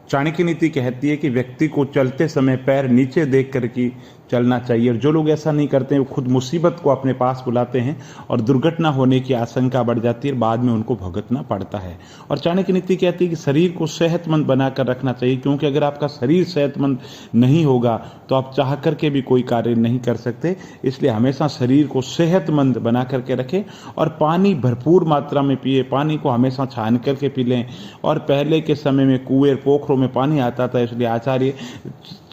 चाणक्य नीति कहती है कि व्यक्ति को चलते समय पैर नीचे देख कर के चलना चाहिए, और जो लोग ऐसा नहीं करते हैं वो खुद मुसीबत को अपने पास बुलाते हैं और दुर्घटना होने की आशंका बढ़ जाती है, बाद में उनको भुगतना पड़ता है। और चाणक्य नीति कहती है कि शरीर को सेहतमंद बनाकर रखना चाहिए, क्योंकि अगर आपका शरीर सेहतमंद नहीं होगा तो आप चाह करके भी कोई कार्य नहीं कर सकते। इसलिए हमेशा शरीर को सेहतमंद बना करके रखें और पानी भरपूर मात्रा में पिए। पानी को हमेशा छान करके पी लें। और पहले के समय में कुएं पोखरों में पानी आता था, इसलिए आचार्य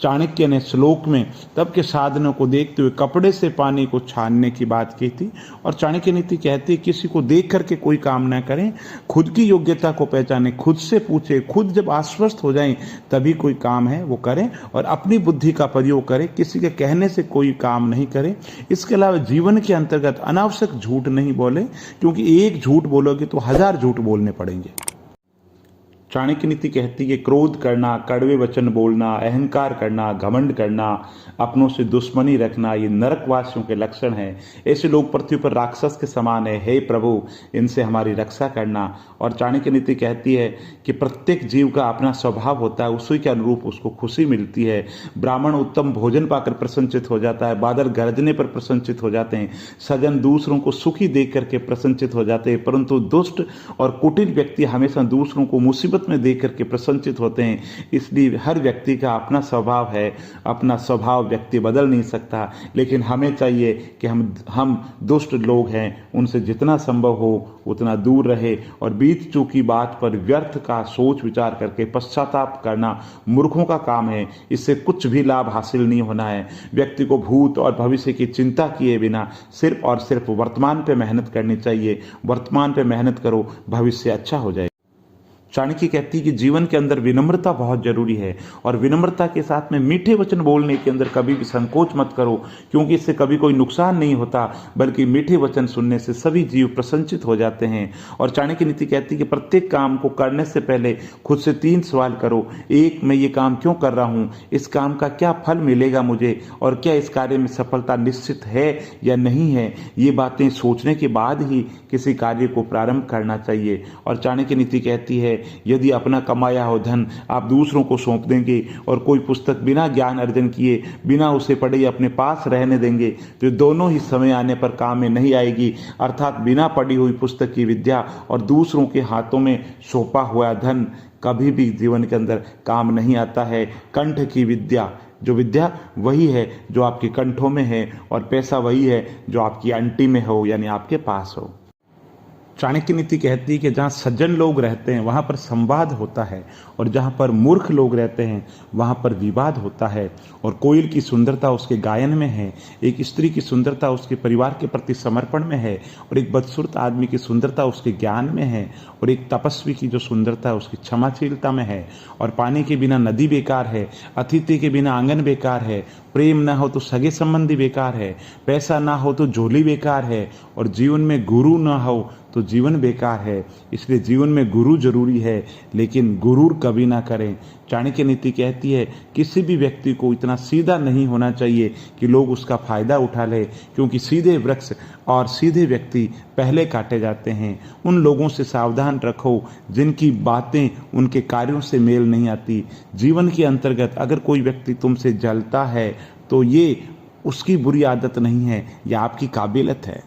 चाणक्य ने श्लोक में तब के साधनों को देखते हुए कपड़े से पानी को छानने की बात की थी। और चाणक्य नीति कहती है किसी को देख करके कोई काम न करें, खुद की योग्यता को पहचानें, खुद से पूछे, खुद जब आश्वस्त हो जाएं तभी कोई काम है वो करें और अपनी बुद्धि का प्रयोग करें, किसी के कहने से कोई काम नहीं करें। इसके अलावा जीवन के अंतर्गत अनावश्यक झूठ नहीं बोले, क्योंकि एक झूठ बोलोगे तो 1000 झूठ बोलने पड़ेंगे। चाणक्य नीति कहती है कि क्रोध करना, कड़वे वचन बोलना, अहंकार करना, घमंड करना, अपनों से दुश्मनी रखना, ये नरकवासियों के लक्षण हैं। ऐसे लोग पृथ्वी पर राक्षस के समान है। हे प्रभु, इनसे हमारी रक्षा करना। और चाणक्य नीति कहती है कि प्रत्येक जीव का अपना स्वभाव होता है, उसी के अनुरूप उसको खुशी मिलती है। ब्राह्मण उत्तम भोजन पाकर प्रसन्नचित हो जाता है, बादल गरजने पर प्रसन्नचित हो जाते हैं, सज्जन दूसरों को सुखी देख करके प्रसन्नचित हो जाते हैं, परंतु दुष्ट और कुटिल व्यक्ति हमेशा दूसरों को मुसीबत में देख करके प्रसन्नचित होते हैं। इसलिए हर व्यक्ति का अपना स्वभाव है, अपना स्वभाव व्यक्ति बदल नहीं सकता, लेकिन हमें चाहिए कि हम दुष्ट लोग हैं, उनसे जितना संभव हो उतना दूर रहे और बीत चुकी बात पर व्यर्थ का सोच विचार करके पश्चाताप करना मूर्खों का काम है। इससे कुछ भी लाभ हासिल नहीं होना है। व्यक्ति को भूत और भविष्य की चिंता किए बिना सिर्फ और सिर्फ वर्तमान पे मेहनत करनी चाहिए। वर्तमान पे मेहनत करो, भविष्य अच्छा हो जाए। चाणक्य कहती है कि जीवन के अंदर विनम्रता बहुत जरूरी है और विनम्रता के साथ में मीठे वचन बोलने के अंदर कभी भी संकोच मत करो, क्योंकि इससे कभी कोई नुकसान नहीं होता, बल्कि मीठे वचन सुनने से सभी जीव प्रसन्नचित हो जाते हैं। और चाणक्य नीति कहती है कि प्रत्येक काम को करने से पहले खुद से 3 सवाल करो। एक, मैं ये काम क्यों कर रहा हूँ, इस काम का क्या फल मिलेगा मुझे, और क्या इस कार्य में सफलता निश्चित है या नहीं है। ये बातें सोचने के बाद ही किसी कार्य को प्रारंभ करना चाहिए। और चाणक्य नीति कहती है यदि अपना कमाया हो धन आप दूसरों को सौंप देंगे और कोई पुस्तक बिना ज्ञान अर्जन किए, बिना उसे पढ़े अपने पास रहने देंगे, तो दोनों ही समय आने पर काम में नहीं आएगी। अर्थात बिना पढ़ी हुई पुस्तक की विद्या और दूसरों के हाथों में सौंपा हुआ धन कभी भी जीवन के अंदर काम नहीं आता है। कंठ की विद्या, जो विद्या वही है जो आपके कंठों में है, और पैसा वही है जो आपकी अंटी में हो, यानी आपके पास हो। चाणक्य नीति कहती है कि जहाँ सज्जन लोग रहते हैं वहाँ पर संवाद होता है, और जहाँ पर मूर्ख लोग रहते हैं वहाँ पर विवाद होता है। और कोयल की सुंदरता उसके गायन में है, एक स्त्री की सुंदरता उसके परिवार के प्रति समर्पण में है, और एक बदसूरत आदमी की सुंदरता उसके ज्ञान में है, और एक तपस्वी की जो सुंदरता है उसकी क्षमाशीलता में है। और पानी के बिना नदी बेकार है, अतिथि के बिना आंगन बेकार है, प्रेम ना हो तो सगे संबंधी बेकार है, पैसा ना हो तो झोली बेकार है, और जीवन में गुरु ना हो तो जीवन बेकार है। इसलिए जीवन में गुरु जरूरी है, लेकिन गुरूर कभी ना करें। चाणक्य नीति कहती है किसी भी व्यक्ति को इतना सीधा नहीं होना चाहिए कि लोग उसका फायदा उठा ले, क्योंकि सीधे वृक्ष और सीधे व्यक्ति पहले काटे जाते हैं। उन लोगों से सावधान रखो जिनकी बातें उनके कार्यों से मेल नहीं आती। जीवन के अंतर्गत अगर कोई व्यक्ति तुमसे जलता है तो ये उसकी बुरी आदत नहीं है, यह आपकी काबिलियत है।